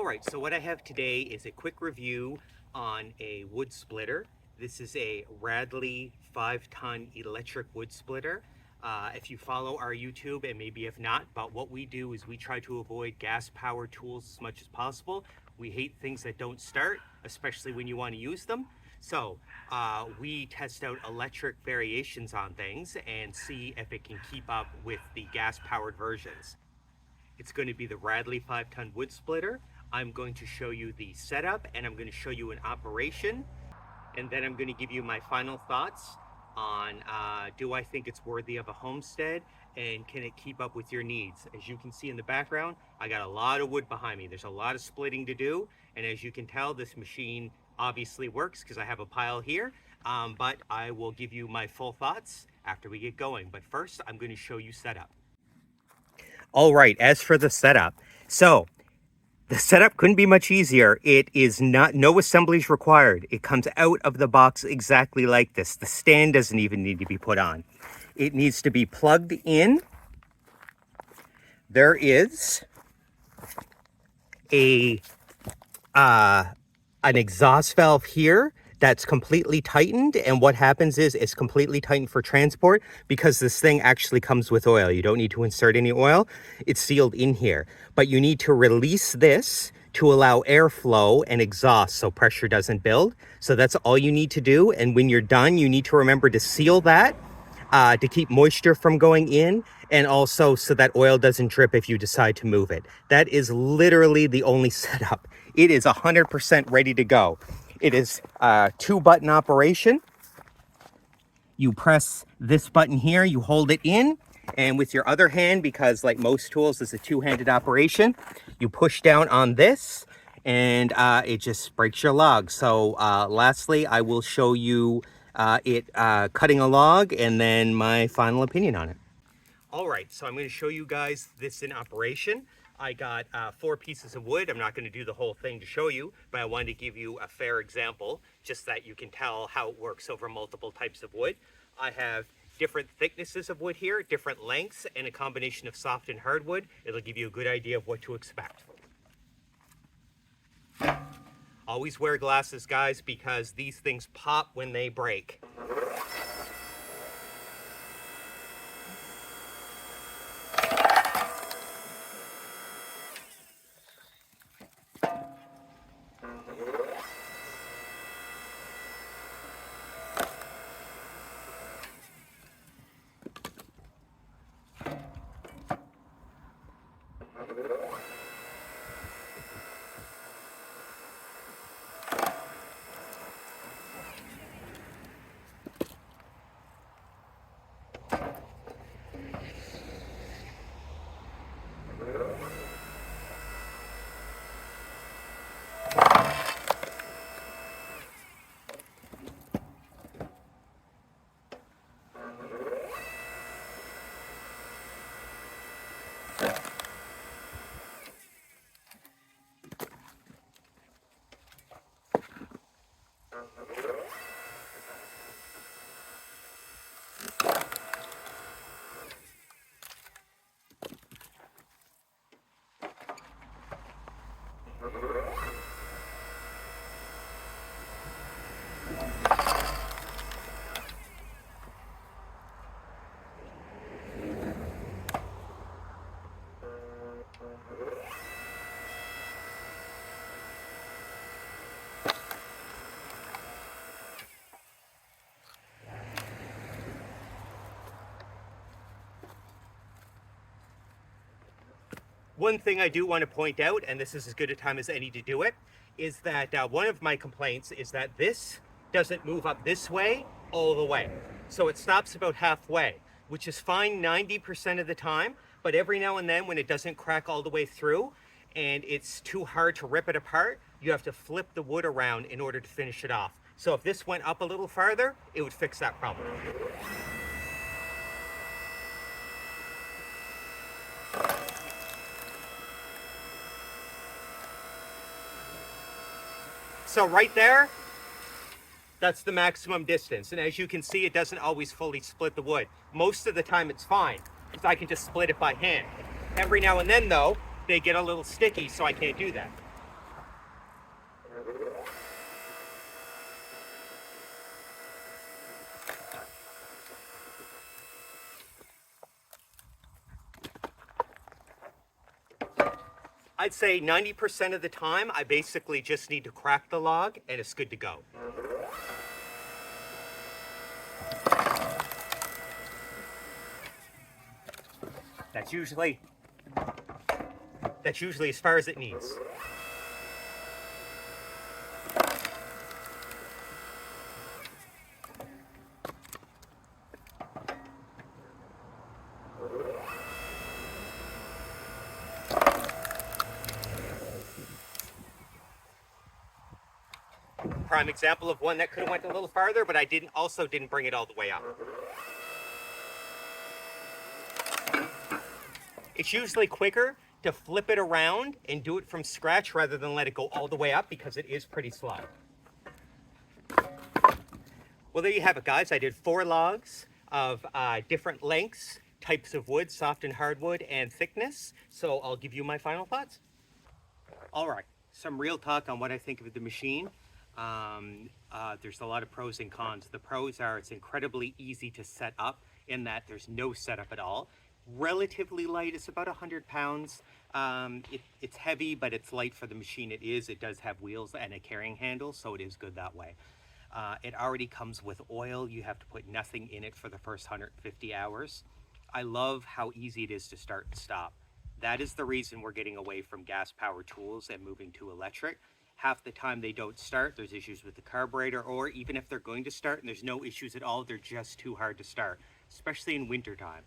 All right, so what I have today is a quick review on a wood splitter. This is a Radley 5-ton electric wood splitter. If you follow our YouTube, and maybe if not, but what we do is we try to avoid gas-powered tools as much as possible. We hate things that don't start, especially when you want to use them. So we test out electric variations on things and see if it can keep up with the gas-powered versions. It's going to be the Radley 5-ton wood splitter. I'm going to show you the setup and I'm going to show you an operation. And then I'm going to give you my final thoughts on do I think it's worthy of a homestead and can it keep up with your needs. As you can see in the background, I got a lot of wood behind me. There's a lot of splitting to do. And as you can tell, this machine obviously works because I have a pile here. But I will give you my full thoughts after we get going. But first, I'm going to show you setup. All right, as for the setup, so the setup couldn't be much easier. It is no assemblies required. It comes out of the box exactly like this. The stand doesn't even need to be put on. It needs to be plugged in. There is an exhaust valve here that's completely tightened, and what happens is it's completely tightened for transport because this thing actually comes with oil. You don't need to insert any oil. It's sealed in here, but you need to release this to allow airflow and exhaust so pressure doesn't build. So that's all you need to do, and when you're done, you need to remember to seal that to keep moisture from going in, and also so that oil doesn't drip if you decide to move it. That is literally the only setup. It is 100% ready to go. It is a 2-button operation. You press this button here, you hold it in, and with your other hand, because like most tools, it's a 2-handed operation, you push down on this, and it just breaks your log. So lastly, I will show you it cutting a log, and then my final opinion on it. All right, so I'm going to show you guys this in operation. I got 4 pieces of wood. I'm not going to do the whole thing to show you, but I wanted to give you a fair example, just that you can tell how it works over multiple types of wood. I have different thicknesses of wood here, different lengths, and a combination of soft and hardwood. It'll give you a good idea of what to expect. Always wear glasses, guys, because these things pop when they break. One thing I do want to point out, and this is as good a time as any to do it, is that one of my complaints is that this doesn't move up this way all the way. So it stops about halfway, which is fine 90% of the time, but every now and then when it doesn't crack all the way through and it's too hard to rip it apart, you have to flip the wood around in order to finish it off. So if this went up a little farther, it would fix that problem. So right there, that's the maximum distance. And as you can see, it doesn't always fully split the wood. Most of the time it's fine, because I can just split it by hand. Every now and then though, they get a little sticky, so I can't do that. I'd say 90% of the time, I basically just need to crack the log and it's good to go. That's usually as far as it needs. Prime example of one that could have went a little farther, but I didn't bring it all the way up. It's usually quicker to flip it around and do it from scratch rather than let it go all the way up because it is pretty slow. Well, there you have it, guys. I did 4 logs of different lengths, types of wood, soft and hardwood, and thickness. So I'll give you my final thoughts. All right, some real talk on what I think of the machine. There's a lot of pros and cons. The pros are it's incredibly easy to set up in that there's no setup at all. Relatively light, it's about 100 pounds. It's heavy, but it's light for the machine it is. It does have wheels and a carrying handle, so it is good that way. It already comes with oil. You have to put nothing in it for the first 150 hours. I love how easy it is to start and stop. That is the reason we're getting away from gas powered tools and moving to electric. Half the time they don't start, there's issues with the carburetor, or even if they're going to start and there's no issues at all, they're just too hard to start, especially in wintertime.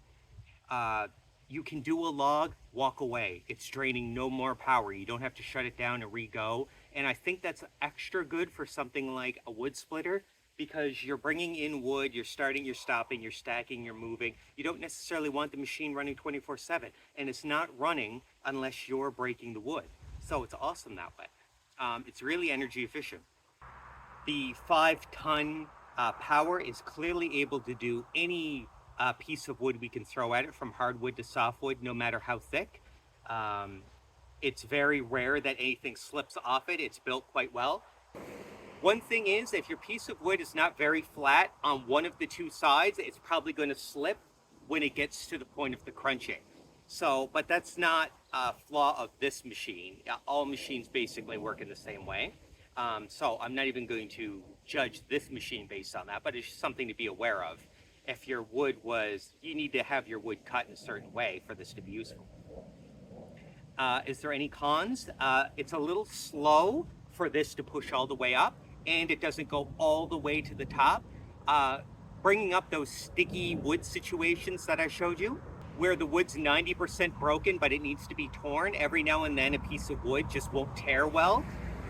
You can do a log, walk away. It's draining no more power. You don't have to shut it down and re-go. And I think that's extra good for something like a wood splitter because you're bringing in wood, you're starting, you're stopping, you're stacking, you're moving. You don't necessarily want the machine running 24/7. And it's not running unless you're breaking the wood. So it's awesome that way. It's really energy efficient. The 5-ton power is clearly able to do any piece of wood we can throw at it, from hardwood to softwood, no matter how thick. It's very rare that anything slips off it. It's built quite well. One thing is, if your piece of wood is not very flat on one of the 2 sides, it's probably going to slip when it gets to the point of the crunching. So, but that's not a flaw of this machine. All machines basically work in the same way. So I'm not even going to judge this machine based on that, but it's something to be aware of. If your wood you need to have your wood cut in a certain way for this to be useful. Is there any cons? It's a little slow for this to push all the way up, and it doesn't go all the way to the top. Bringing up those sticky wood situations that I showed you, where the wood's 90% broken, but it needs to be torn. Every now and then a piece of wood just won't tear well.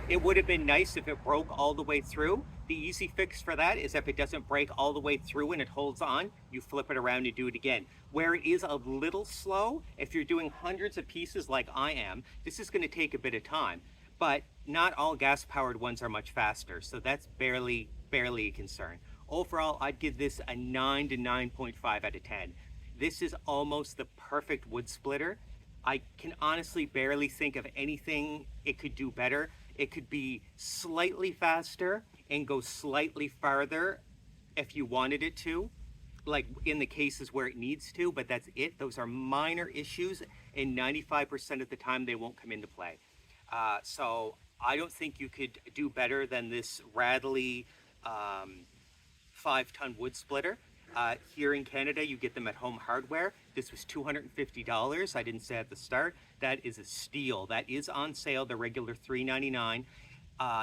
It would have been nice if it broke all the way through. The easy fix for that is if it doesn't break all the way through and it holds on, you flip it around and do it again. Where it is a little slow, if you're doing hundreds of pieces like I am, this is going to take a bit of time. But not all gas-powered ones are much faster, so that's barely a concern. Overall, I'd give this a 9 to 9.5 out of 10. This is almost the perfect wood splitter. I can honestly barely think of anything it could do better. It could be slightly faster and go slightly farther if you wanted it to, like in the cases where it needs to, but that's it. Those are minor issues, and 95% of the time they won't come into play. So I don't think you could do better than this Radley 5-ton wood splitter. Here in Canada, you get them at Home Hardware. This was $250. I didn't say at the start. That is a steal. That is on sale, the regular $399.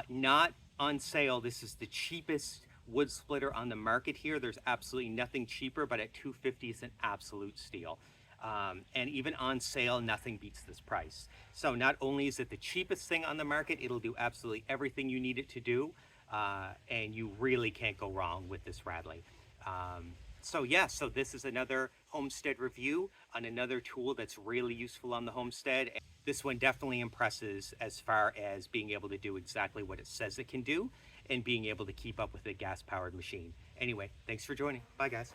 Not on sale. This is the cheapest wood splitter on the market here. There's absolutely nothing cheaper, but at $250 is an absolute steal. And even on sale, nothing beats this price. So not only is it the cheapest thing on the market, it'll do absolutely everything you need it to do. And you really can't go wrong with this Radley. So this is another homestead review on another tool that's really useful on the homestead. This one definitely impresses as far as being able to do exactly what it says it can do and being able to keep up with a gas-powered machine. Anyway, thanks for joining. Bye, guys.